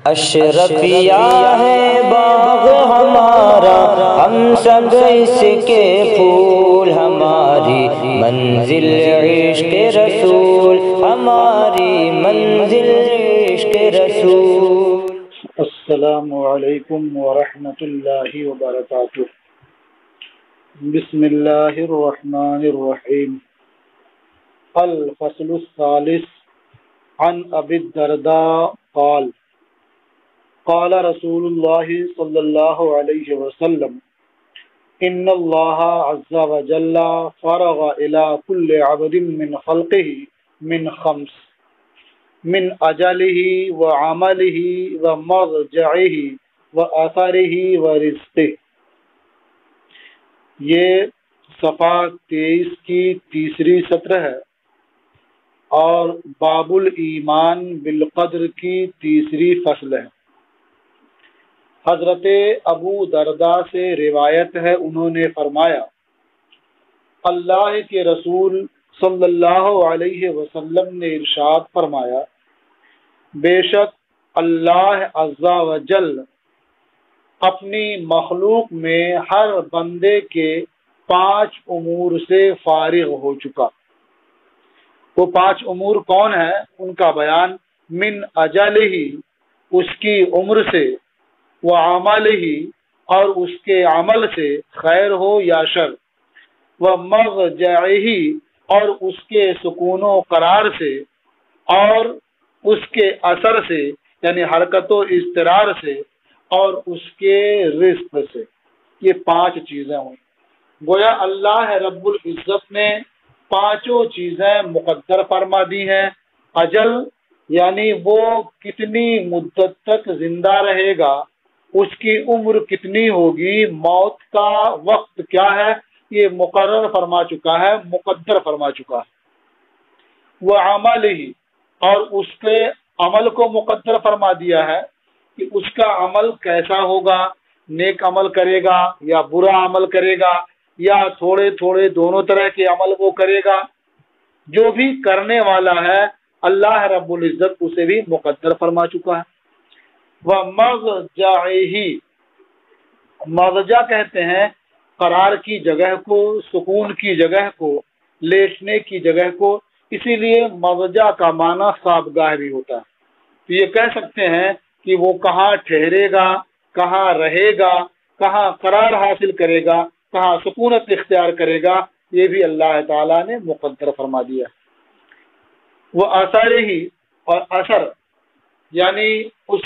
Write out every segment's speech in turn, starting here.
اشرفیہ ہے باغ ہمارا، ہم سب اس کے پھول، ہماری منزل عشق رسول، ہماری منزل عشق رسول۔ السلام علیکم ورحمۃ اللہ وبرکاتہ۔ بسم اللہ الرحمن الرحیم۔ الفصل الثالث عن ابی الدرداء قال قال رسول اللہ صلی اللہ علیہ وسلم ان اللہ عز وجل فرغ الى كل عبد من خلقه من خمس من اجلہ وعملہ ومرجعہ واثرہ ورزقہ۔ یہ صفحہ 23 کی تیسری سطر ہے اور باب الایمان بالقدر کی تیسری فصل ہے۔ حضرت ابو درداء سے روایت ہے، انہوں نے فرمایا اللہ کے رسول صلی اللہ علیہ وسلم نے ارشاد فرمایا، بے شک اللہ عز و جل اپنی مخلوق میں ہر بندے کے 5 امور سے فارغ ہو چکا۔ وہ 5 امور کون ہیں؟ ان کا بیان من اجلہ، اس کی عمر سے، وعملہ، اور اس کے عمل سے، خیر ہو یا شر، ومرجعہ، اور اس کے سکون و قرار سے، اور اس کے اثر سے یعنی حرکت و اضطرار سے، اور اس کے رزق سے۔ یہ 5 چیزیں ہوئیں۔ گویا اللہ رب العزت نے 5 چیزیں مقدر فرما دی ہیں۔ اجل یعنی وہ کتنی مدت تک زندہ رہے گا، اس کی عمر کتنی ہوگی، موت کا وقت کیا ہے، یہ مقرر فرما چکا ہے، مقدر فرما چکا ہے۔ وہ عمل ہی، اور اس کے عمل کو مقدر فرما دیا ہے کہ اس کا عمل کیسا ہوگا، نیک عمل کرے گا یا برا عمل کرے گا، یا تھوڑے تھوڑے دونوں طرح کے عمل وہ کرے گا۔ جو بھی کرنے والا ہے اللہ رب العزت اسے بھی مقدر فرما چکا ہے۔ وَمَضْجَعِهِ، مضجع کہتے ہیں قرار کی جگہ کو، سکون کی جگہ کو، لیٹنے کی جگہ کو، اسی لیے مضجع کا معنی خوابگاہ بھی ہوتا ہے۔ تو یہ کہہ سکتے ہیں کہ وہ کہاں ٹھہرے گا، کہاں رہے گا، کہاں قرار حاصل کرے گا، کہاں سکونت اختیار کرے گا، یہ بھی اللہ تعالیٰ نے مقدر فرما دیا۔ وہ اثر ہی، اور اثر یعنی اس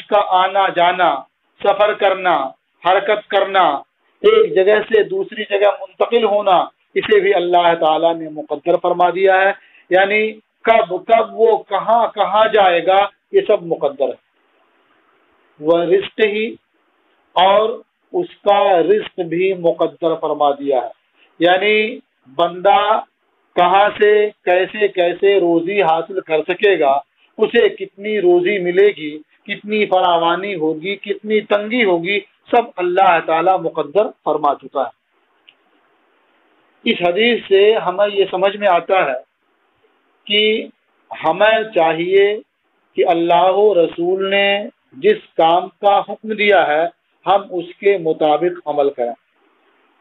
کا آنا جانا، سفر کرنا، حرکت کرنا، ایک جگہ سے دوسری جگہ منتقل ہونا، اسے بھی اللہ تعالیٰ نے مقدر فرما دیا ہے۔ یعنی کب وہ کہاں کہاں جائے گا، یہ سب مقدر ہے۔ وہ رزق ہی، اور اس کا رزق بھی مقدر فرما دیا ہے۔ یعنی بندہ کہاں سے کیسے کیسے روزی حاصل کر سکے گا، اسے کتنی روزی ملے گی، کتنی فراوانی ہوگی، کتنی تنگی ہوگی، سب اللہ تعالیٰ مقدر فرما چکا ہے۔ اس حدیث سے ہمیں یہ سمجھ میں آتا ہے کہ ہمیں چاہیے کہ اللہ رسول نے جس کام کا حکم دیا ہے ہم اس کے مطابق عمل کریں۔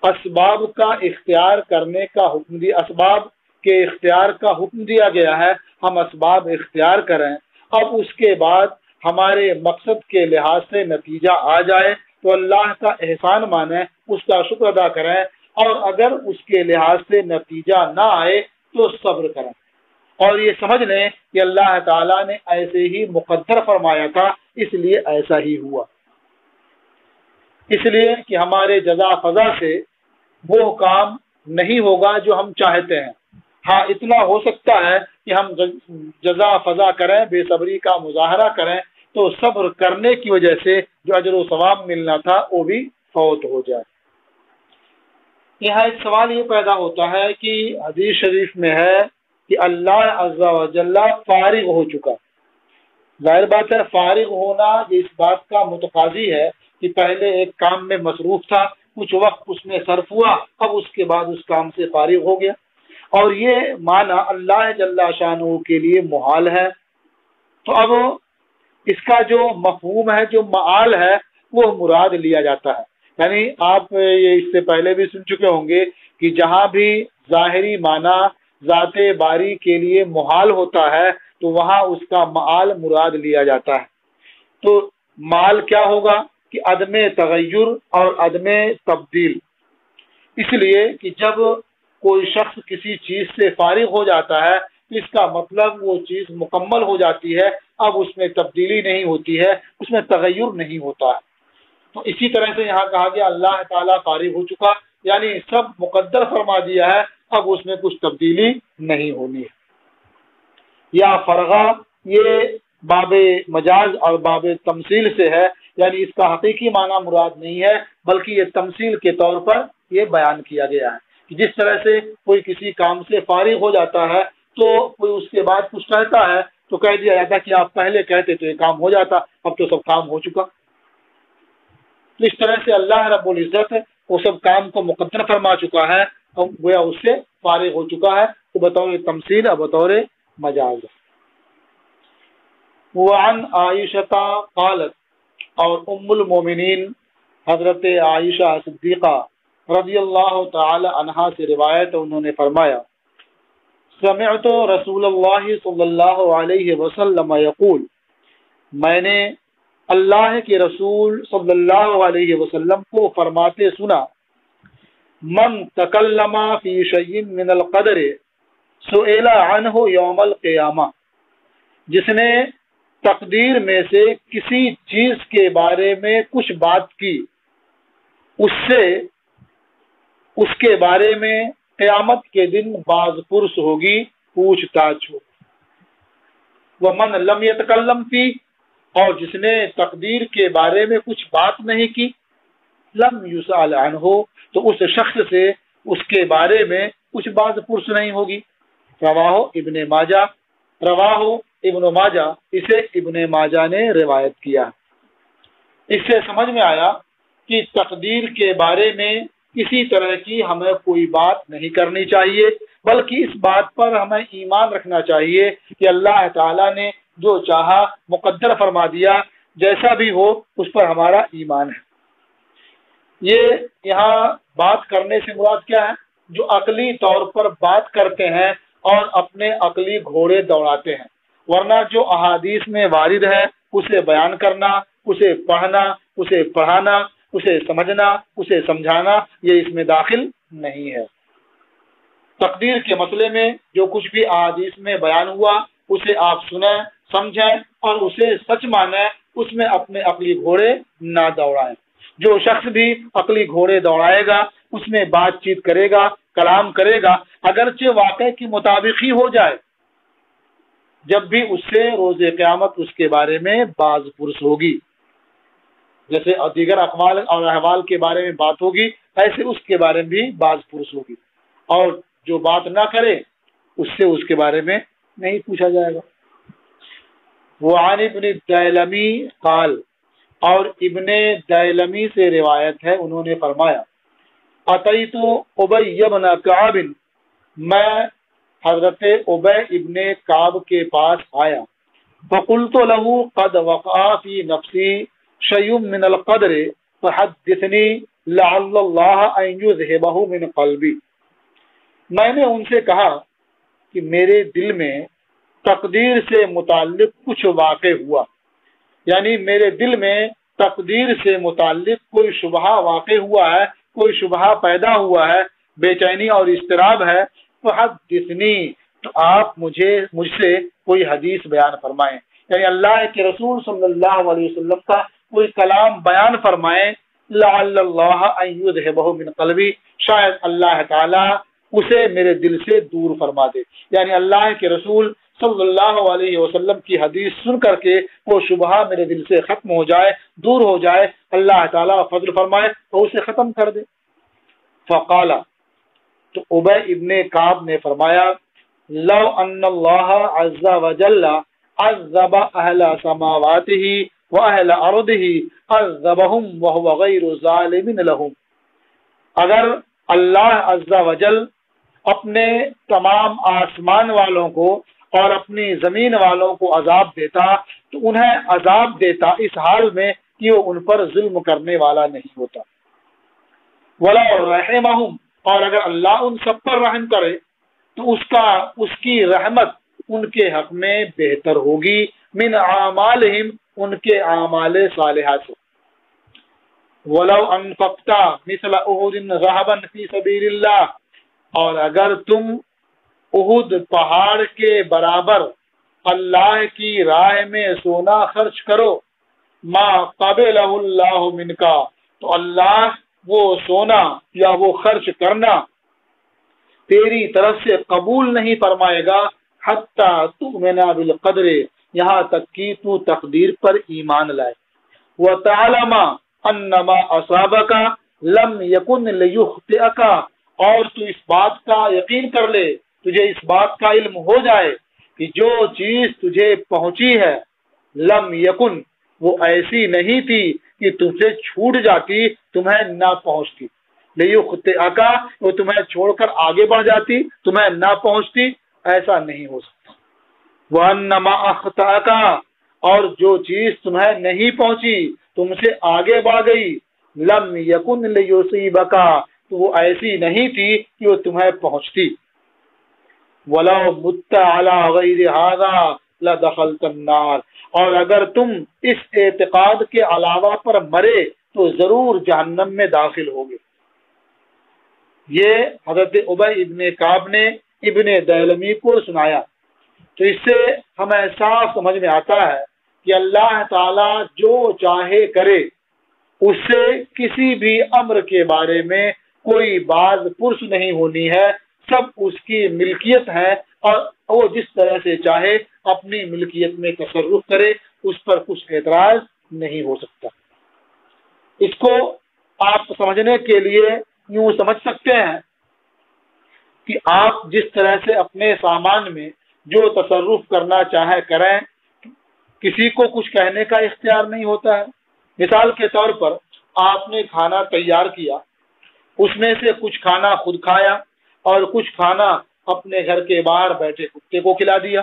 اسباب کا اختیار کرنے کا حکم دیا، اسباب کے اختیار کا حکم دیا گیا ہے، ہم اسباب اختیار کریں۔ اب اس کے بعد ہمارے مقصد کے لحاظ سے نتیجہ آ جائے تو اللہ کا احسان مانیں، اس کا شکر ادا کریں، اور اگر اس کے لحاظ سے نتیجہ نہ آئے تو صبر کریں، اور یہ سمجھ لیں کہ اللہ تعالیٰ نے ایسے ہی مقدر فرمایا تھا، اس لیے ایسا ہی ہوا۔ اس لیے کہ ہمارے جزا فضا سے وہ کام نہیں ہوگا جو ہم چاہتے ہیں۔ ہاں اتنا ہو سکتا ہے کہ ہم جزا فضا کریں، بے صبری کا مظاہرہ کریں، تو صبر کرنے کی وجہ سے جو اجر و ثواب ملنا تھا وہ بھی فوت ہو جائے۔ یہاں ایک سوال یہ پیدا ہوتا ہے کہ حدیث شریف میں ہے کہ اللہ عز و جل فارغ ہو چکا۔ ظاہر بات ہے فارغ ہونا یہ اس بات کا متقاضی ہے کہ پہلے ایک کام میں مصروف تھا، کچھ وقت اس میں صرف ہوا، اب اس کے بعد اس کام سے فارغ ہو گیا، اور یہ معنی اللہ جل شانہ کے لیے محال ہے۔ تو اب اس کا جو مفہوم ہے، جو معال ہے، وہ مراد لیا جاتا ہے۔ یعنی آپ یہ اس سے پہلے بھی سن چکے ہوں گے کہ جہاں بھی ظاہری معنی ذات باری کے لیے محال ہوتا ہے تو وہاں اس کا معال مراد لیا جاتا ہے۔ تو معال کیا ہوگا کہ عدم تغیر اور عدم تبدیل، اس لیے کہ جب کوئی شخص کسی چیز سے فارغ ہو جاتا ہے تو اس کا مطلب وہ چیز مکمل ہو جاتی ہے، اب اس میں تبدیلی نہیں ہوتی ہے، اس میں تغیر نہیں ہوتا ہے۔ تو اسی طرح سے یہاں کہا گیا اللہ تعالیٰ فارغ ہو چکا، یعنی سب مقدر فرما دیا ہے، اب اس میں کچھ تبدیلی نہیں ہونی ہے۔ یا فرغا یہ باب مجاز اور باب تمثیل سے ہے، یعنی اس کا حقیقی معنی مراد نہیں ہے بلکہ یہ تمثیل کے طور پر یہ بیان کیا گیا ہے کہ جس طرح سے کوئی کسی کام سے فارغ ہو جاتا ہے تو کوئی اس کے بعد کچھ کہتا ہے تو کہہ دیا جاتا کہ آپ پہلے کہتے تو یہ کام ہو جاتا، اب تو سب کام ہو چکا۔ تو اس طرح سے اللہ رب العزت وہ سب کام کو مقدر فرما چکا ہے اور گویا اس سے فارغ ہو چکا ہے، تو بطور تمثیل اور بطور مجاز۔ وعن عائشہ قالت، اور ام المومنین حضرت عائشہ صدیقہ رضی اللہ تعالی عنہا سے روایت، انہوں نے فرمایا سمعت رسول اللہ صلی اللہ علیہ وسلم یقول، میں نے اللہ کے رسول صلی اللہ علیہ وسلم کو فرماتے سنا، من تکلم فی شیء من القدر سئل عنہ یوم القیامہ، جس نے تقدیر میں سے کسی چیز کے بارے میں کچھ بات کی، اس سے اس کے بارے میں قیامت کے دن باز پرس ہوگی، پوچھ تاچھ ہو۔ ومن لم یتکلم فی، اور جس نے تقدیر کے بارے میں کچھ بات نہیں کی، لم یسأل عنہ، تو اس شخص سے اس کے بارے میں کچھ باز پرس نہیں ہوگی۔ رواہ ابن ماجہ، رواہ ابن ماجہ، اسے ابن ماجہ نے روایت کیا۔ اس سے سمجھ میں آیا کہ تقدیر کے بارے میں کسی طرح کی ہمیں کوئی بات نہیں کرنی چاہیے، بلکہ اس بات پر ہمیں ایمان رکھنا چاہیے کہ اللہ تعالیٰ نے جو چاہا مقدر فرما دیا، جیسا بھی ہو اس پر ہمارا ایمان ہے۔ یہ یہاں بات کرنے سے مراد کیا ہے؟ جو عقلی طور پر بات کرتے ہیں اور اپنے عقلی گھوڑے دوڑاتے ہیں، ورنہ جو احادیث میں وارد ہے اسے بیان کرنا، اسے پڑھنا، اسے پڑھانا، اسے سمجھنا، اسے سمجھانا، یہ اس میں داخل نہیں ہے۔ تقدیر کے مسئلے میں جو کچھ بھی احادیث میں بیان ہوا اسے آپ سنیں، سمجھیں اور اسے سچ مانیں، اس میں اپنے عقلی گھوڑے نہ دوڑائیں۔ جو شخص بھی عقلی گھوڑے دوڑائے گا اس میں بات چیت کرے گا، کلام کرے گا، اگرچہ واقع کے مطابق ہی ہو جائے، جب بھی اس سے روز قیامت اس کے بارے میں باز پرس ہوگی، جیسے دیگر اقوال اور احوال کے بارے میں بات ہوگی ایسے اس کے بارے میں بھی باز پرس ہوگی، اور جو بات نہ کرے اس سے اس کے بارے میں نہیں پوچھا جائے گا۔ وعن ابن الدیلمی قال، اور ابن دیلمی سے روایت ہے، انہوں نے فرمایا اتیت ابی بن کعب، میں حضرت ابی ابن کعب کے پاس آیا، فقلت له قد وقع في نفسی شیء من القدر فحدثنی لعل اللہ ان یذهبه من قلبی، میں نے ان سے کہا کہ میرے دل میں تقدیر سے متعلق کچھ واقع ہوا، یعنی میرے دل میں تقدیر سے متعلق کوئی شبہہ واقع ہوا ہے، کوئی شبہہ پیدا ہوا ہے، بے چینی اور اضطراب ہے، فحدثنی، تو آپ مجھ سے کوئی حدیث بیان فرمائیں، یعنی اللہ کے رسول صلی اللہ علیہ وسلم کا کوئی کلام بیان فرمائیں، لعل اللہ ان یذهبه من قلبی، شاید اللہ تعالی اسے میرے دل سے دور فرما دے، یعنی اللہ کے رسول صلی اللہ علیہ وسلم کی حدیث سن کر کے وہ شبہہ میرے دل سے ختم ہو جائے، دور ہو جائے، اللہ تعالیٰ فضل فرمائے اور اسے ختم کر دے۔ فقال، تو ابی ابن کعب نے فرمایا لو ان اللہ عز وجل عذب اہل سماواته واہل ارضه عذبهم وهو غیر ظالم لهم، اگر اللہ عز وجل اپنے تمام آسمان والوں کو اور اپنی زمین والوں کو عذاب دیتا تو انہیں عذاب دیتا اس حال میں کہ وہ ان پر ظلم کرنے والا نہیں ہوتا۔ وَلَا رَحِمَهُمْ، اور اگر اللہ ان سب پر رحم کرے تو اس کی رحمت ان کے حق میں بہتر ہوگی من اعمالہم، ان کے اعمال صالحہ سے۔ وَلَوْ أَنفَقْتَ مِثْلَ أُحُدٍ ذَهَبًا فِي سَبِيلِ اللَّهِ، اور اگر تم احد پہاڑ کے برابر اللہ کی راہ میں سونا خرچ کرو، ما قبلہ اللہ منکا، تو اللہ وہ سونا یا وہ خرچ کرنا تیری طرف سے قبول نہیں فرمائے گا، حتی تؤمن بالقدر، یہاں تک کہ تو تقدیر پر ایمان لائے، وتعلم انما اصابک لم یکن لیخطئک، اور تو اس بات کا یقین کر لے، تجھے اس بات کا علم ہو جائے کہ جو چیز تجھے پہنچی ہے لم یکن، وہ ایسی نہیں تھی کہ تم سے چھوٹ جاتی، تمہیں نہ پہنچتی، لیخطئک، وہ تمہیں چھوڑ کر آگے بڑھ جاتی، تمہیں نہ پہنچتی، ایسا نہیں ہو سکتا۔ وَأَنَّمَا أَخْطَأَكَ، اور جو چیز تمہیں نہیں پہنچی تم سے آگے بڑھ گئی، لم یکن لیصیبک، تو وہ ایسی نہیں تھی کہ وہ تمہیں پہنچتی۔ وَلَوْ مُتَّ عَلَى غَيْرِ هَذَا لَدَخَلْتَ النَّارَ، اور اگر تم اس اعتقاد کے علاوہ پر مرے تو ضرور جہنم میں داخل ہوگے۔ یہ حضرت ابی ابن کعب نے ابن دیلمی کو سنایا، تو اس سے ہمیں صاف سمجھ میں آتا ہے کہ اللہ تعالیٰ جو چاہے کرے، اس سے کسی بھی امر کے بارے میں کوئی باز پرس نہیں ہونی ہے، سب اس کی ملکیت ہے، اور وہ جس طرح سے چاہے اپنی ملکیت میں تصرف کرے، اس پر کچھ اعتراض نہیں ہو سکتا۔ اس کو آپ سمجھنے کے لیے یوں سمجھ سکتے ہیں کہ آپ جس طرح سے اپنے سامان میں جو تصرف کرنا چاہے کریں، کسی کو کچھ کہنے کا اختیار نہیں ہوتا ہے۔ مثال کے طور پر آپ نے کھانا تیار کیا، اس میں سے کچھ کھانا خود کھایا اور کچھ کھانا اپنے گھر کے باہر بیٹھے کتے کو کھلا دیا،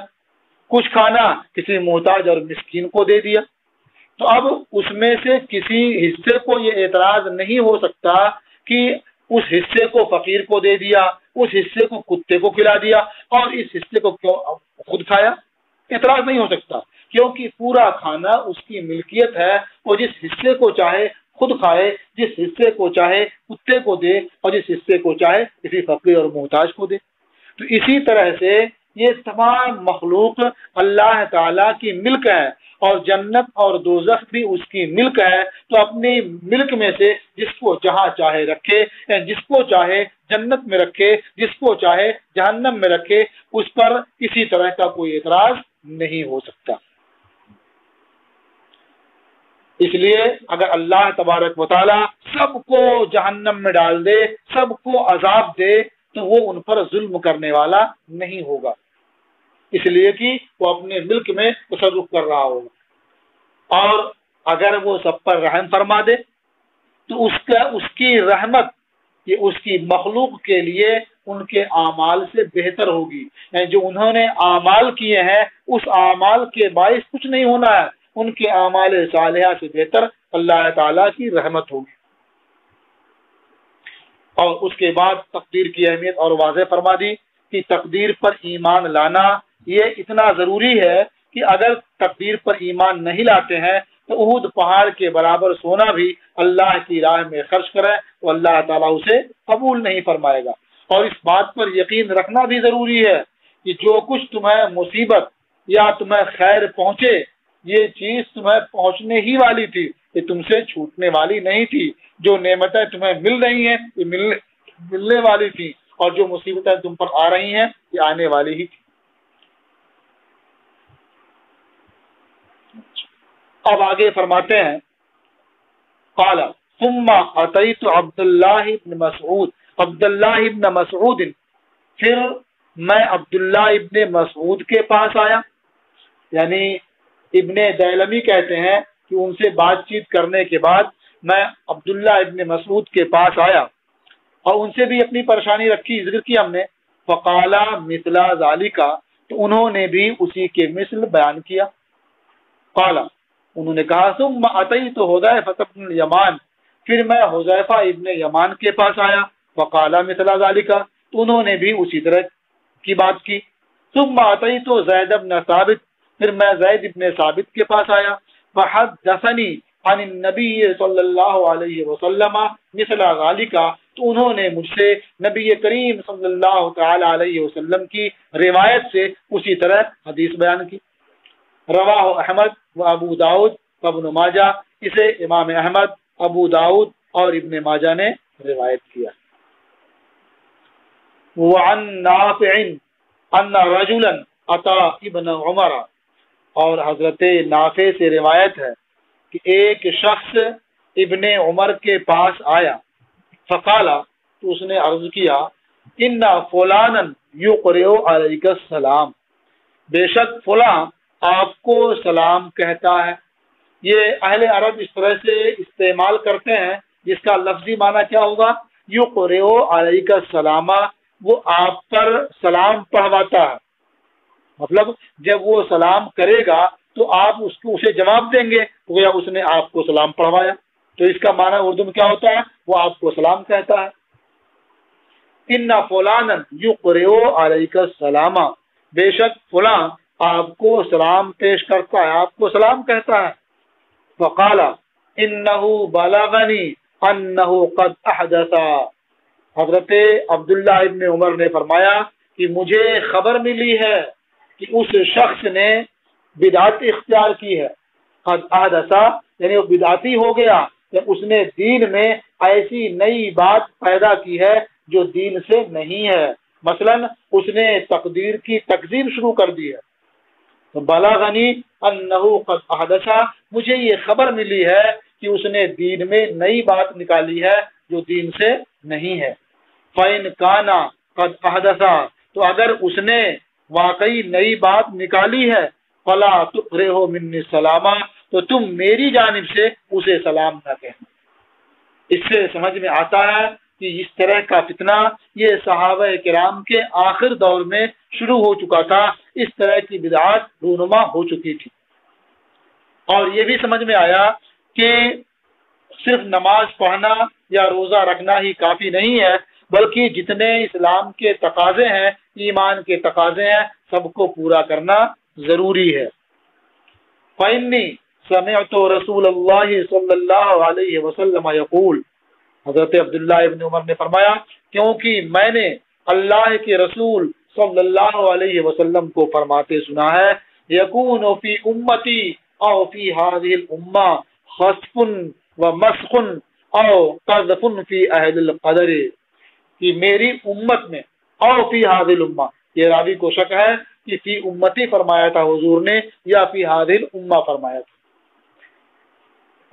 کچھ کھانا کسی محتاج اور مسکین کو دے دیا، تو اب اس میں سے کسی حصے کو یہ اعتراض نہیں ہو سکتا کہ اس حصے کو فقیر کو دے دیا، اس حصے کو کتے کو کھلا دیا اور اس حصے کو کیوں خود کھایا، اعتراض نہیں ہو سکتا، کیونکہ پورا کھانا اس کی ملکیت ہے، اور جس حصے کو چاہے خود کھائے، جس حصے کو چاہے کتے کو دے، اور جس حصے کو چاہے کسی فقیر اور محتاج کو دے۔ تو اسی طرح سے یہ تمام مخلوق اللہ تعالیٰ کی ملک ہے، اور جنت اور دوزخ بھی اس کی ملک ہے، تو اپنی ملک میں سے جس کو جہاں چاہے رکھے، جس کو چاہے جنت میں رکھے، جس کو چاہے جہنم میں رکھے، اس پر کسی طرح کا کوئی اعتراض نہیں ہو سکتا۔ اس لیے اگر اللہ تبارک و تعالیٰ سب کو جہنم میں ڈال دے، سب کو عذاب دے، تو وہ ان پر ظلم کرنے والا نہیں ہوگا، اس لیے کہ وہ اپنے ملک میں تصرف کر رہا ہوگا۔ اور اگر وہ سب پر رحم فرما دے تو اس کی رحمت یہ اس کی مخلوق کے لیے ان کے اعمال سے بہتر ہوگی، یعنی جو انہوں نے اعمال کیے ہیں اس اعمال کے باعث کچھ نہیں ہونا ہے، ان کے اعمال صالحہ سے بہتر اللہ تعالیٰ کی رحمت ہوگی۔ اور اس کے بعد تقدیر کی اہمیت اور واضح فرما دی کہ تقدیر پر ایمان لانا یہ اتنا ضروری ہے کہ اگر تقدیر پر ایمان نہیں لاتے ہیں تو احد پہاڑ کے برابر سونا بھی اللہ کی راہ میں خرچ کرے تو اللہ تعالیٰ اسے قبول نہیں فرمائے گا۔ اور اس بات پر یقین رکھنا بھی ضروری ہے کہ جو کچھ تمہیں مصیبت یا تمہیں خیر پہنچے، یہ چیز تمہیں پہنچنے ہی والی تھی، یہ تم سے چھوٹنے والی نہیں تھی۔ جو نعمتیں تمہیں مل رہی ہیں یہ ملنے والی تھی، اور جو مصیبتیں تم پر آ رہی ہیں یہ آنے والی ہی تھی۔ اب آگے فرماتے ہیں، قال ثم اتیت عبداللہ ابن مسعود، پھر میں عبداللہ ابن مسعود کے پاس آیا، یعنی ابن دیلمی کہتے ہیں کہ ان سے بات چیت کرنے کے بعد میں عبداللہ ابن مسعود کے پاس آیا اور ان سے بھی اپنی پریشانی رکھی، ذکر کیا ہم نے، فقالا مثل ذالک، تو انہوں نے بھی اسی کے مثل بیان کیا۔ قال انہوں نے کہا ثم اتیت حذیفہ بن الیمان پھر میں حذیفہ ابن یمان کے پاس آیا فقال مثل ذلك تو انہوں نے بھی اسی طرح کی بات کی ثم اتیت زید بن ثابت پھر میں زید ابن ثابت کے پاس آیا فحدثنی عن النبی صلی اللہ علیہ وسلم مثل ذلك تو انہوں نے مجھ سے نبی کریم صلی اللہ تعالی علیہ وسلم کی روایت سے اسی طرح حدیث بیان کی رواہ احمد و ابو داؤد و ابن ماجہ اسے امام احمد ابو داؤد اور ابن ماجہ نے روایت کیا وعن نافع ان رجلا اتا ابن عمر اور حضرت نافع سے روایت ہے کہ ایک شخص ابن عمر کے پاس آیا فقالا تو اس نے عرض کیا ان فلانا یقرئ علیک السلام بے شک فلاں آپ کو سلام کہتا ہے یہ اہل عرب اس طرح سے استعمال کرتے ہیں جس کا لفظی معنی کیا ہوگا یقرئ علیک السلام وہ آپ پر سلام پڑھواتا ہے مطلب جب وہ سلام کرے گا تو آپ اسے جواب دیں گے گویا اس نے آپ کو سلام پڑھوایا تو اس کا معنی اردو میں کیا ہوتا ہے وہ آپ کو سلام کہتا ہے ان فلانا یقرئ علیک السلام بے شک فلاں آپ کو سلام پیش کرتا ہے آپ کو سلام کہتا ہے فقال انه بلغنی انه قد احدث حضرت عبداللہ ابن عمر نے فرمایا کہ مجھے خبر ملی ہے کہ اس شخص نے بدعت اختیار کی ہے قد احدث یعنی وہ بدعتی ہو گیا کہ اس نے دین میں ایسی نئی بات پیدا کی ہے جو دین سے نہیں ہے مثلا اس نے تقدیر کی تکذیب شروع کر دی ہے تو بلغنی انہ قد احدث مجھے یہ خبر ملی ہے کہ اس نے دین میں نئی بات نکالی ہے جو دین سے نہیں ہے فَإِنْ كَانَ قَدْ احدث تو اگر اس نے واقعی نئی بات نکالی ہے فلا تقرئہ منی السلام تو تم میری جانب سے اسے سلام نہ کہنا اس سے سمجھ میں آتا ہے کہ اس طرح کا فتنہ یہ صحابہ کرام کے آخر دور میں شروع ہو چکا تھا اس طرح کی بدعات رونما ہو چکی تھی اور یہ بھی سمجھ میں آیا کہ صرف نماز پڑھنا یا روزہ رکھنا ہی کافی نہیں ہے بلکہ جتنے اسلام کے تقاضے ہیں ایمان کے تقاضے ہیں سب کو پورا کرنا ضروری ہے فإنی سمعت رسول اللہ صلی اللہ علیہ وسلم یقول حضرت عبداللہ ابن عمر نے فرمایا کیونکہ میں نے اللہ کے رسول صلی اللہ علیہ وسلم کو فرماتے سنا ہے یکون فی امتی او فی هذه الامہ خسف و مسخ او قذف فی اہل القدر کہ میری امت میں او فی هذه الامہ یہ راوی کو شک ہے کہ فی امتی فرمایا تھا حضور نے یا فی هذه الامہ فرمایا تھا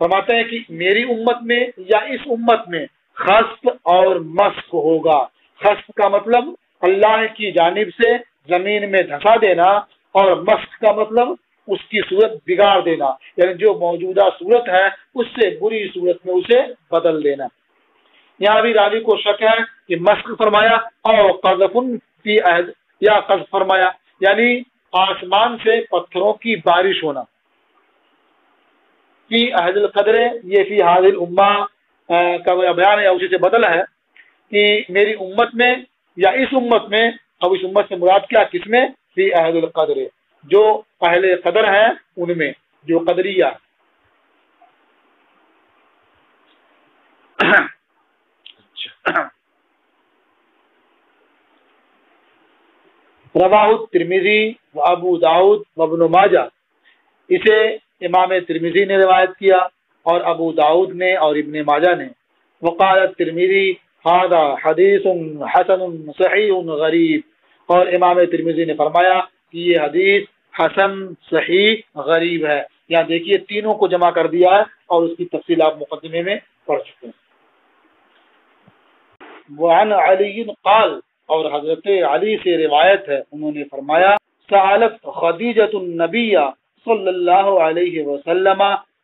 فرماتے ہیں کہ میری امت میں یا اس امت میں خسف اور مسخ ہوگا خسف کا مطلب اللہ کی جانب سے زمین میں دھسا دینا اور مسخ کا مطلب اس کی صورت بگاڑ دینا یعنی جو موجودہ صورت ہے اس سے بری صورت میں اسے بدل دینا یہاں بھی راوی کو شک ہے کہ مسخ فرمایا اور قذف فی عہد یا قذف فرمایا یعنی آسمان سے پتھروں کی بارش ہونا فی اہل القدر یہ فی هذه الامہ کا بیان ہے اسی سے بدل ہے کہ میری امت میں یا اس امت میں اب اس امت سے مراد کیا کس میں فی اہل القدر جو اہل قدر ہیں ان میں جو قدریہ رواہ الترمذی و ابو داؤد و ابن ماجہ اسے امام ترمذی نے روایت کیا اور ابو داؤد نے اور ابن ماجہ نے وقال الترمذی هذا حدیث حسن صحیح غریب اور امام ترمذی نے فرمایا کہ یہ حدیث حسن صحیح غریب ہے یہاں دیکھیے تینوں کو جمع کر دیا ہے اور اس کی تفصیل آپ مقدمے میں پڑھ چکے ہیں وعن علی قال اور حضرت علی سے روایت ہے انہوں نے فرمایا سألت خدیجۃ النبی صلی اللہ علیہ وسلم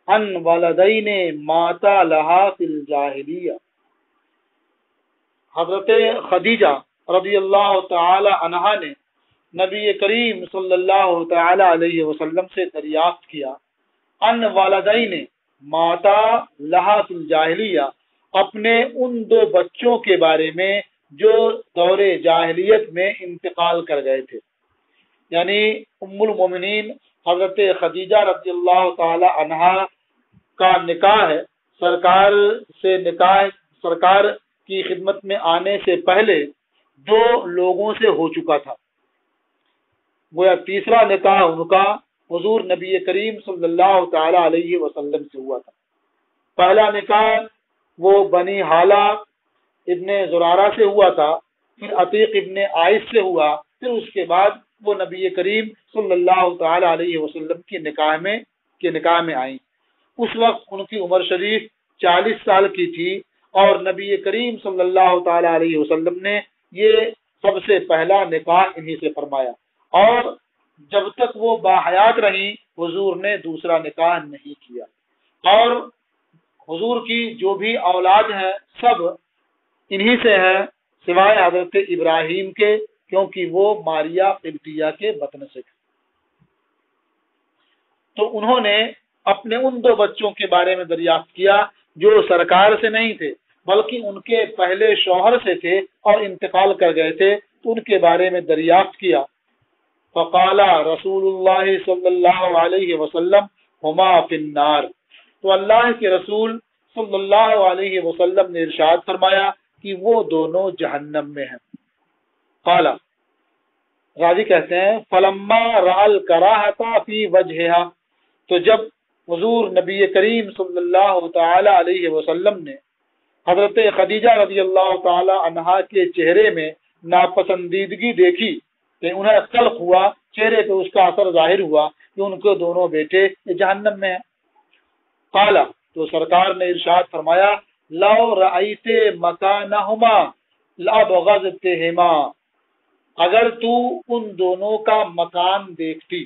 عن ولدین ماتا لہا فی الجاہلیہ حضرت خدیجہ رضی اللہ تعالی عنہا نے نبی کریم صلی اللہ تعالی علیہ وسلم سے دریافت کیا ان والدین ماتا لہات الجاہلیہ، اپنے ان دو بچوں کے بارے میں جو دور جاہلیت میں انتقال کر گئے تھے، یعنی ام المومنین حضرت خدیجہ رضی اللہ تعالی عنہا کا نکاح ہے، سرکار کی خدمت میں آنے سے پہلے دو لوگوں سے ہو چکا تھا، گویا تیسرا نکاح ان کا حضور نبی کریم صلی اللہ تعالی علیہ وسلم سے ہوا تھا۔ پہلا نکاح وہ بنی حالہ ابن زرارہ سے ہوا تھا، پھر عتیق ابن عائش سے ہوا، پھر اس کے بعد وہ نبی کریم صلی اللہ تعالی علیہ وسلم کے نکاح میں آئیں۔ اس وقت ان کی عمر شریف 40 سال کی تھی، اور نبی کریم صلی اللہ تعالی علیہ وسلم نے یہ سب سے پہلا نکاح انہی سے فرمایا، اور جب تک وہ باحیات رہیں حضور نے دوسرا نکاح نہیں کیا، اور حضور کی جو بھی اولاد ہے سب انہی سے ہے سوائے حضرت ابراہیم کے، کیونکہ وہ ماریا قبطیہ کے بطن سے تھے۔ تو انہوں نے اپنے ان دو بچوں کے بارے میں دریافت کیا جو سرکار سے نہیں تھے بلکہ ان کے پہلے شوہر سے تھے اور انتقال کر گئے تھے، تو ان کے بارے میں دریافت کیا۔ فقال رسول اللہ صلی اللہ علیہ وسلم ہما فی النار، تو اللہ کے رسول صلی اللہ علیہ وسلم نے ارشاد فرمایا کہ وہ دونوں جہنم میں ہیں۔ قال، راوی کہتے ہیں فلما رأى الکراہۃ فی وجہہا، تو جب حضور نبی کریم صلی اللہ تعالی علیہ وسلم نے حضرت خدیجہ رضی اللہ تعالی عنہا کے چہرے میں ناپسندیدگی دیکھی، کہ انہیں قلق ہوا، چہرے پہ اس کا اثر ظاہر ہوا کہ ان کے دونوں بیٹے یہ جہنم میں ہیں۔ قال، تو سرکار نے ارشاد فرمایا لو رأیت مکانہما لابغضتہما، اگر تو ان دونوں کا مکان دیکھتی،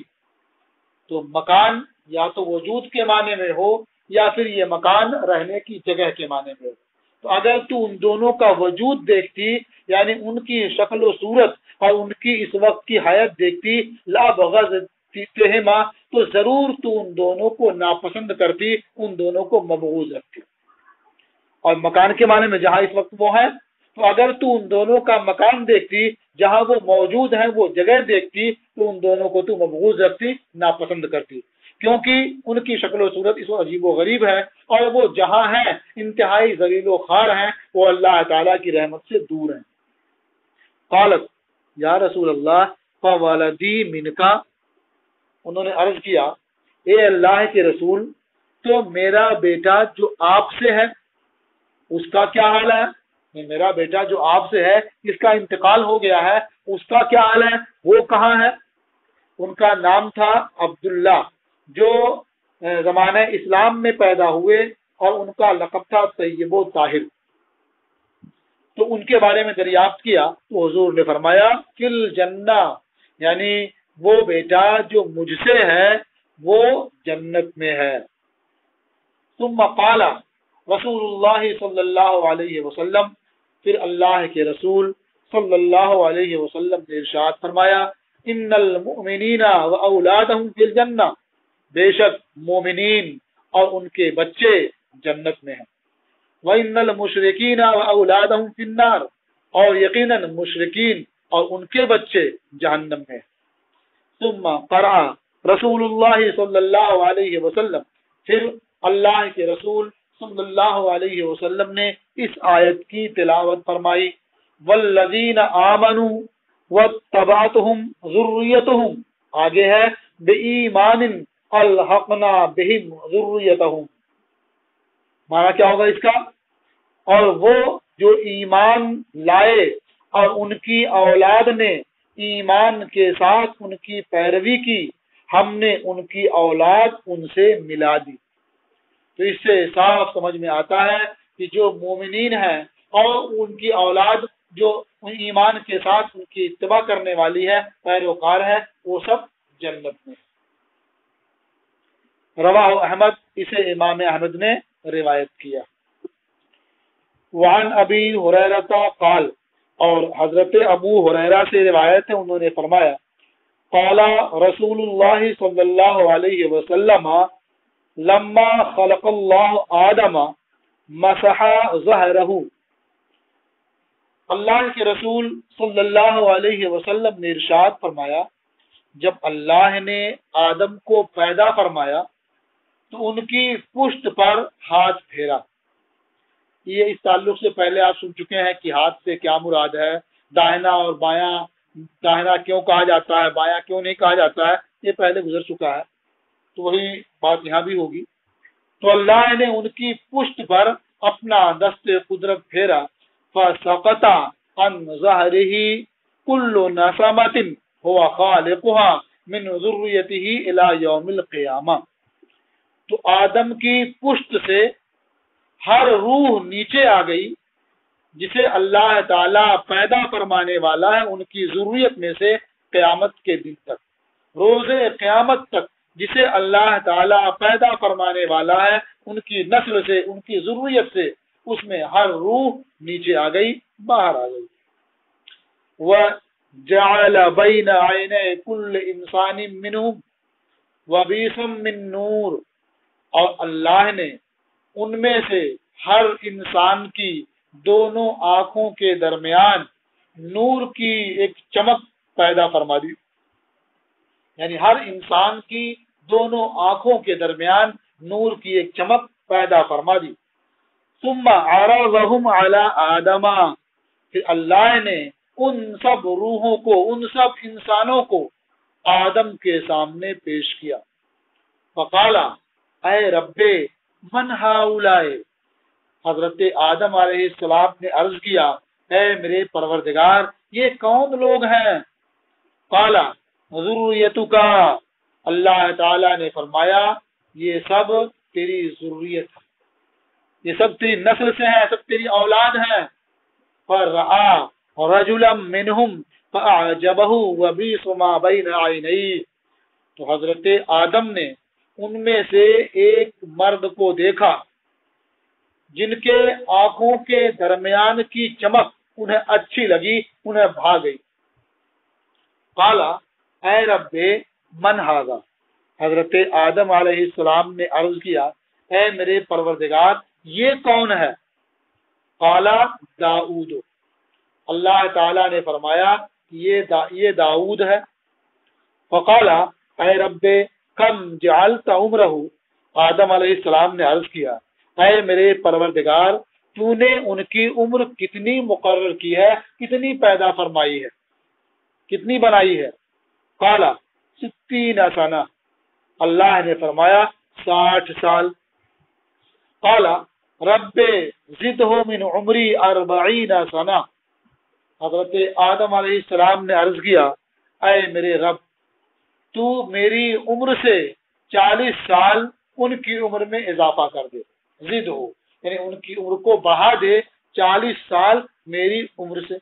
تو مکان یا تو وجود کے معنی میں ہو یا پھر یہ مکان رہنے کی جگہ کے معنی میں ہو، تو اگر تو ان دونوں کا وجود دیکھتی یعنی ان کی شکل و صورت اور ان کی اس وقت کی حیت دیکھتی، لا بغضتہما، تو ضرور تو ان دونوں کو ناپسند کرتی، ان دونوں کو مبغوض رکھتی۔ اور مکان کے معنی میں جہاں اس وقت وہ ہے، تو اگر تو ان دونوں کا مکان دیکھتی، جہاں وہ موجود ہیں وہ جگہ دیکھتی، تو ان دونوں کو تو مبغوض رکھتی، ناپسند کرتی، کیونکہ ان کی شکل و صورت اس وقت عجیب و غریب ہے، اور وہ جہاں ہیں انتہائی ذلیل و خوار ہیں، وہ اللہ تعالیٰ کی رحمت سے دور ہیں۔ قالت، یا رسول اللہ فوالدی منکا، انہوں نے عرض کیا اے اللہ کے رسول، تو میرا بیٹا جو آپ سے ہے اس کا کیا حال ہے؟ میرا بیٹا جو آپ سے ہے جس کا انتقال ہو گیا ہے اس کا کیا حال ہے، وہ کہاں ہے؟ ان کا نام تھا عبداللہ، جو زمانہ اسلام میں پیدا ہوئے، اور ان کا لقب تھا طیب و طاہر۔ تو ان کے بارے میں دریافت کیا تو حضور نے فرمایا فل جنہ، یعنی وہ بیٹا جو مجھ سے ہے وہ جنت میں ہے۔ ثم قال رسول اللہ صلی اللہ علیہ وسلم، پھر اللہ کے رسول صلی اللہ علیہ وسلم نے ارشاد فرمایا ان المؤمنین واولادهم فی الجنہ، بے شک مومنین اور ان کے بچے جنت میں ہیں، وان المشرکین واولادهم فی النار، اور یقیناً مشرکین اور ان کے بچے جہنم میں۔ ثم قرأ رسول اللہ صلی اللہ علیہ وسلم، پھر اللہ کے رسول صلی اللہ علیہ وسلم نے اس آیت کی تلاوت فرمائی والذین آمنوا واتبعتهم ذریتهم، آگے ہے بإیمان الحقنا بهم ذریتهم، معنی کیا ہوگا اس کا؟ اور وہ جو ایمان لائے اور ان کی اولاد نے ایمان کے ساتھ ان کی پیروی کی، ہم نے ان کی اولاد ان سے ملا دی۔ تو اس سے صاف سمجھ میں آتا ہے کہ جو مومنین ہیں اور ان کی اولاد جو ایمان کے ساتھ ان کی اتباع کرنے والی ہے، پیروکار ہے، وہ سب جنت میں۔ رواہ احمد، اسے امام احمد نے روایت کیا۔ وعن ابی ہریرہ قال، اور حضرت ابو ہریرہ سے روایت ہے، انہوں نے فرمایا قال رسول اللہ صلی اللہ علیہ وسلم لما خلق اللہ آدم مسح ظہرہ، اللہ کے رسول صلی اللہ علیہ وسلم نے ارشاد فرمایا جب اللہ نے آدم کو پیدا فرمایا تو ان کی پشت پر ہاتھ پھیرا۔ یہ اس تعلق سے پہلے آپ سن چکے ہیں کہ ہاتھ سے کیا مراد ہے، داہنا اور بایاں، داہنا کیوں کہا جاتا ہے، بایاں کیوں نہیں کہا جاتا ہے، یہ پہلے گزر چکا ہے، تو وہی بات یہاں بھی ہوگی۔ تو اللہ نے ان کی پشت پر اپنا دست قدرت پھیرا، فسقط عن ظہرہ کل نسمۃ هو خالقها من ذریته الى یوم القیامہ، تو آدم کی پشت سے ہر روح نیچے آ گئی جسے اللہ تعالی پیدا فرمانے والا ہے ان کی ذریت میں سے قیامت کے دن تک، روز قیامت تک جسے اللہ تعالی پیدا فرمانے والا ہے ان کی نسل سے، ان کی ذریت سے، اس میں ہر روح نیچے آ گئی، باہر آ گئی۔ وَجَعَلَ بَيْنَ عَيْنَيْ كُلِّ إِنسَانٍ مِّنْهُمْ وَبِيصًا مِّن نُّورٍ، اور اللہ نے ان میں سے ہر انسان کی دونوں آنکھوں کے درمیان نور کی ایک چمک پیدا فرما دی، یعنی ہر انسان کی دونوں آنکھوں کے درمیان نور کی ایک چمک پیدا فرما دی۔ ثم عرضهم على آدم، پھر اللہ نے ان سب روحوں کو، ان سب انسانوں کو آدم کے سامنے پیش کیا۔ فقال اے رب من ہؤلاء، حضرت آدم علیہ السلام نے عرض کیا اے میرے پروردگار یہ کون لوگ ہیں؟ قال ذریتک، اللہ تعالی نے فرمایا یہ سب تیری ذریت ہے، یہ سب تیری نسل سے ہیں، سب تیری اولاد ہیں۔ فرآ رجلا منهم فاعجبه وبئس ما بين عینیہ، تو حضرت آدم نے ان میں سے ایک مرد کو دیکھا جن کے آنکھوں کے درمیان کی چمک انہیں اچھی لگی، انہیں بھا گئی۔ قال اے رب من ھذا، حضرت آدم علیہ السلام نے عرض کیا اے میرے پروردگار یہ کون ہے؟ قال داؤد، اللہ تعالی نے فرمایا یہ داؤد ہے۔ فقال اے رب کم جعلت عمرہ، آدم علیہ السلام نے عرض کیا اے میرے پروردگار تو نے ان کی عمر کتنی مقرر کی ہے، کتنی پیدا فرمائی ہے، کتنی بنائی ہے؟ قال 60 سنہ، اللہ نے فرمایا 60 سال۔ قال رب زدہ من عمری 40 سنہ، حضرت آدم علیہ السلام نے عرض کیا اے میرے رب تو میری عمر سے 40 سال ان کی عمر میں اضافہ کر دے، زد ہو یعنی ان کی عمر کو بڑھا دے 40 سال میری عمر سے۔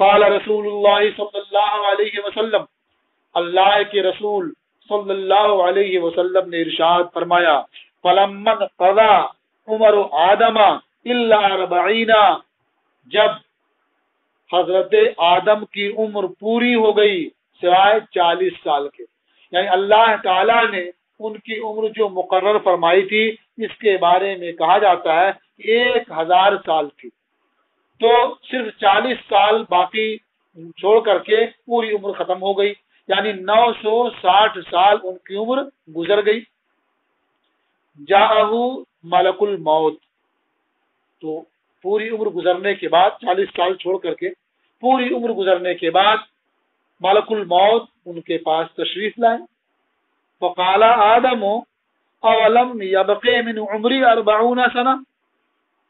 قال رسول اللہ صلی اللہ علیہ وسلم، اللہ کے رسول صلی اللہ علیہ وسلم نے ارشاد فرمایا فلمن قضا عمر آدم الا 40، جب حضرت آدم کی عمر پوری ہو گئی سوائے 40 سال کے، یعنی اللہ تعالی نے ان کی عمر جو مقرر فرمائی تھی اس کے بارے میں کہا جاتا ہے کہ 1000 سال تھی، تو صرف 40 سال باقی چھوڑ کر کے پوری عمر ختم ہو گئی، یعنی 960 سال ان کی عمر گزر گئی۔ جاءہ ملک الموت، تو پوری عمر گزرنے کے بعد 40 سال چھوڑ کر کے پوری عمر گزرنے کے بعد ملک الموت ان کے پاس تشریف لائے۔ فقال آدم اولم یبق من عمری 40 سنہ،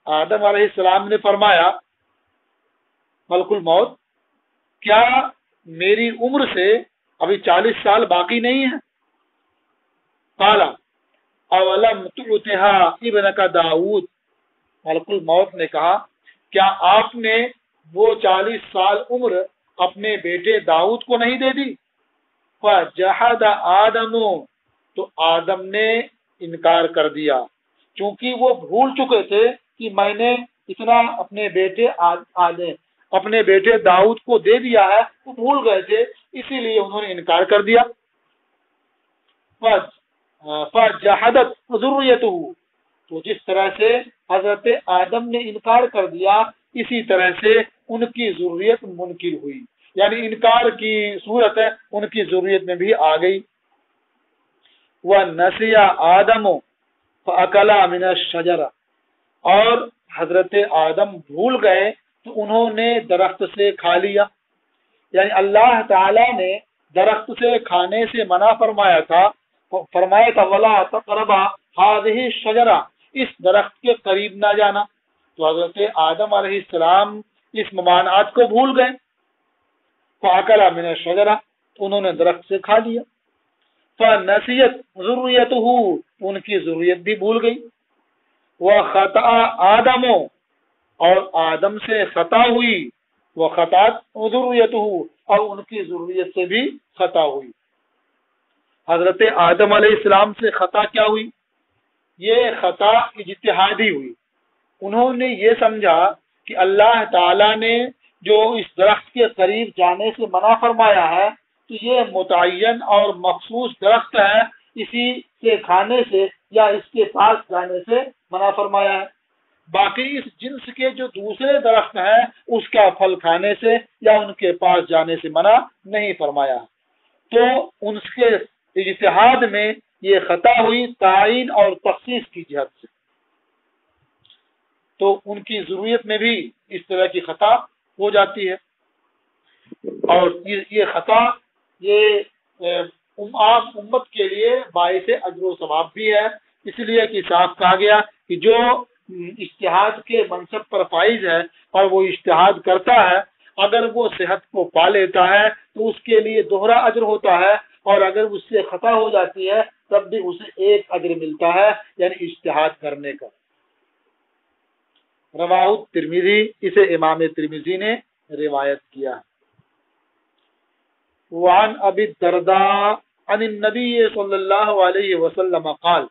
آدم علیہ السلام نے فرمایا ملک الموت کیا میری عمر سے ابھی 40 سال باقی نہیں ہے؟ قال اولم تعطها ابنک داؤد، ملک الموت نے کہا کیا آپ نے وہ 40 سال عمر اپنے بیٹے داؤد کو نہیں دے دی؟ فجحد آدم، تو آدم نے انکار کر دیا، چونکہ وہ بھول چکے تھے کہ میں نے اتنا اپنے بیٹے داؤد کو دے دیا ہے، وہ بھول گئے تھے، اسی لیے انہوں نے انکار کر دیا۔ فجحدت ذریته، تو جس طرح سے حضرت آدم نے انکار کر دیا اسی طرح سے ان کی ذریت منکر ہوئی، یعنی انکار کی صورت ہے ان کی ذریت میں بھی آ گئی۔ وَنَسِيَ آدَمُ فَأَكَلَا مِنَ الشَّجَرَةِ، اور حضرت آدم بھول گئے تو انہوں نے درخت سے کھا لیا، یعنی اللہ تعالی نے درخت سے کھانے سے منع فرمایا تھا وَلَا تَقْرَبَا هَذِهِ الشَّجَرَةِ، اس درخت کے قریب نہ جانا، تو حضرت آدم علیہ السلام اس ممانعات کو بھول گئے، فَأَكَلَا مِنَ الشَّجَرَةِ، تو انہوں نے درخت سے کھا لیا، فَنَسِيَتْ ذُرِّيَّتُهُ، ان کی ذریت بھی بھول گئی، وَخَطَأَ آدَمُ، اور آدم سے خطا ہوئی، وَخَطَأَتْ ذُرِّيَّتُهُ، اور ان کی ذریت سے بھی خطا ہوئی۔ حضرت آدم علیہ السلام سے خطا کیا ہوئی؟ یہ خطا اجتہادی ہوئی، انہوں نے یہ سمجھا کہ اللہ تعالی نے جو اس درخت کے قریب جانے سے منع فرمایا ہے تو یہ متعین اور مخصوص درخت ہے، اسی سے کھانے سے یا اس کے پاس جانے سے منع فرمایا ہے، باقی اس جنس کے جو دوسرے درخت ہیں اس کا پھل کھانے سے یا ان کے پاس جانے سے منع نہیں فرمایا، تو ان کے اجتہاد میں یہ خطا ہوئی تعین اور تخصیص کی جہت سے، تو ان کی ضروریت میں بھی اس طرح کی خطا ہو جاتی ہے، اور یہ خطا یہ عام امت کے لیے باعث اجر و ثواب بھی ہے، اس لیے کہ صاف کہا گیا کہ جو اجتہاد کے منصب پر فائز ہے اور وہ اجتہاد کرتا ہے، اگر وہ صحت کو پا لیتا ہے تو اس کے لیے دوہرا اجر ہوتا ہے، اور اگر اس سے خطا ہو جاتی ہے تب بھی اسے ایک اجر ملتا ہے، یعنی اجتہاد کرنے کا۔ رواہ ترمذی، اسے امام ترمذی نے روایت کیا۔ وعن ابی الدرداء عن النبی صلی اللہ علیہ وسلم قال،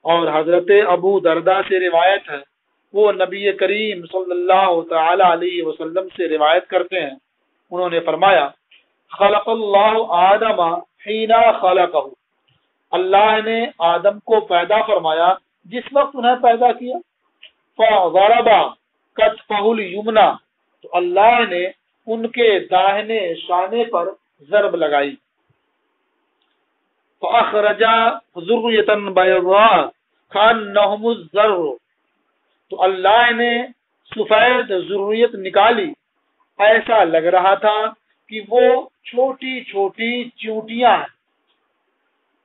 اور حضرت ابو درداء سے روایت ہے، وہ نبی کریم صلی اللہ تعالی علیہ وسلم سے روایت کرتے ہیں، انہوں نے فرمایا خلق اللہ آدم حین خلقہ، اللہ نے آدم کو پیدا فرمایا جس وقت انہیں پیدا کیا، فضرب کتفہ الیمنی، تو اللہ نے ان کے داہنے شانے پر ضرب لگائی، فاخرج ذریۃ بیضاء کانہم الذر، تو اللہ نے سفید ذریت نکالی، ایسا لگ رہا تھا کہ وہ چھوٹی چھوٹی چیونٹیاں ہیں،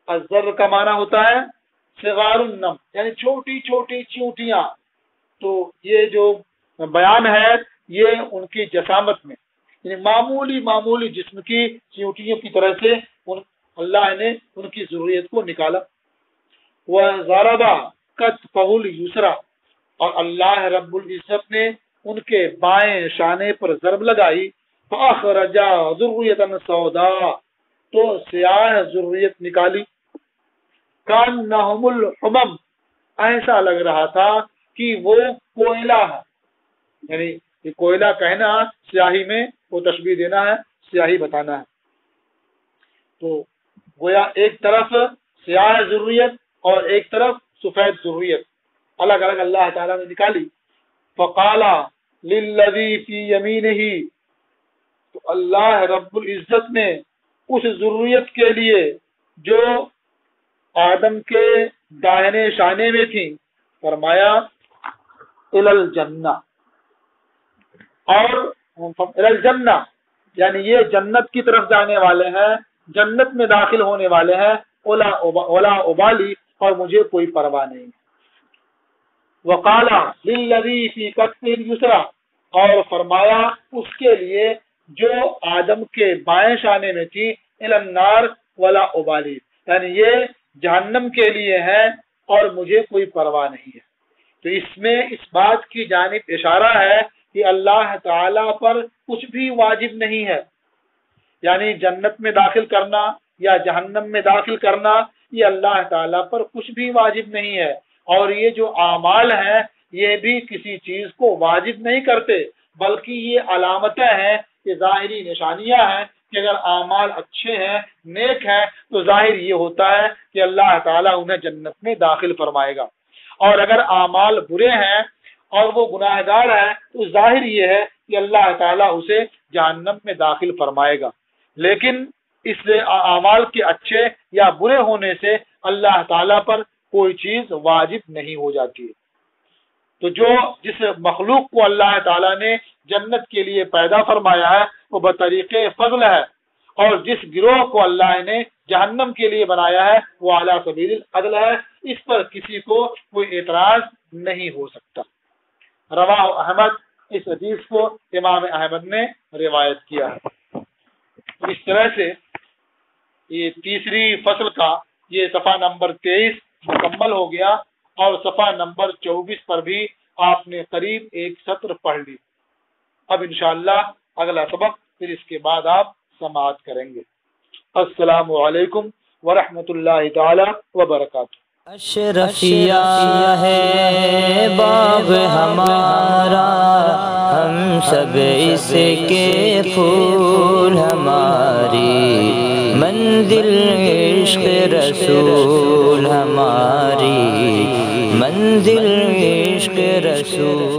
الذر کا معنی ہوتا ہے صغار النم، یعنی چھوٹی چھوٹی چیونٹیاں، تو یہ جو بیان ہے یہ ان کی جسامت میں، یعنی معمولی معمولی جسم کی چیونٹیوں کی طرح سے اللہ نے ان کی ضروریت کو نکالا۔ وَضَرَبَ كَتْفَهُ الْيُسْرَى، اور اللہ رب العزت نے ان کے بائیں شانے پر ضرب لگائی، فَأَخْرَجَ ذُرِّيَّةً سَوْدَاءَ، تو سیاہ ذریت نکالی، كَأَنَّهُمُ الْحُمَمُ، ایسا لگ رہا تھا کہ وہ کوئلہ ہے، یعنی یہ کوئلہ کہنا سیاہی میں وہ تشبیہ دینا ہے، سیاہی بتانا ہے، تو گویا ایک طرف سیاہ ذریت اور ایک طرف سفید ذریت الگ الگ اللہ تعالیٰ نے نکالی۔ فقال للذی فی یمینہ، تو اللہ رب العزت نے اس ذریت کے لیے جو آدم کے داہنے شانے میں تھی فرمایا الی الجنہ، اور الی الجنہ یعنی یہ جنت کی طرف جانے والے ہیں، جنت میں داخل ہونے والے ہیں، ولا ابالی، اور مجھے کوئی پرواہ نہیں۔ وقال للذی فی کتفہ الیسریٰ، اور فرمایا اس کے لیے جو آدم کے بائیں شانے میں تھی الی النار ولا ابالی، یعنی یہ جہنم کے لیے ہے اور مجھے کوئی پرواہ نہیں ہے۔ تو اس میں اس بات کی جانب اشارہ ہے کہ اللہ تعالیٰ پر کچھ بھی واجب نہیں ہے، یعنی جنت میں داخل کرنا یا جہنم میں داخل کرنا یہ اللہ تعالیٰ پر کچھ بھی واجب نہیں ہے، اور یہ جو اعمال ہیں یہ بھی کسی چیز کو واجب نہیں کرتے، بلکہ یہ علامتیں ہیں، یہ ظاہری نشانیاں ہیں کہ اگر اعمال اچھے ہیں، نیک ہیں، تو ظاہر یہ ہوتا ہے کہ اللہ تعالیٰ انہیں جنت میں داخل فرمائے گا، اور اگر اعمال برے ہیں اور وہ گناہ گار ہے تو ظاہر یہ ہے کہ اللہ تعالیٰ اسے جہنم میں داخل فرمائے گا۔ لیکن اس اعمال کے اچھے یا برے ہونے سے اللہ تعالیٰ پر کوئی چیز واجب نہیں ہو جاتی ہے۔ تو جس مخلوق کو اللہ تعالیٰ نے جنت کے لیے پیدا فرمایا ہے وہ بطریق فضل ہے، اور جس گروہ کو اللہ نے جہنم کے لیے بنایا ہے وہ اعلیٰ سبیل العدل ہے، اس پر کسی کو کوئی اعتراض نہیں ہو سکتا۔ رواہ احمد، اس حدیث کو امام احمد نے روایت کیا ہے۔ اس طرح سے یہ تیسری فصل کا یہ صفحہ نمبر 23 مکمل ہو گیا، اور صفحہ نمبر 24 پر بھی آپ نے قریب ایک سطر پڑھ لی۔ اب انشاءاللہ اگلا سبق پھر اس کے بعد آپ سماعت کریں گے۔ السلام علیکم ورحمۃ اللہ تعالی وبرکاتہ۔ اشرفیہ ہے باغ ہمارا، ہم سب اس کے پھول، ہماری منزل عشق رسول، ہماری منزل عشق رسول۔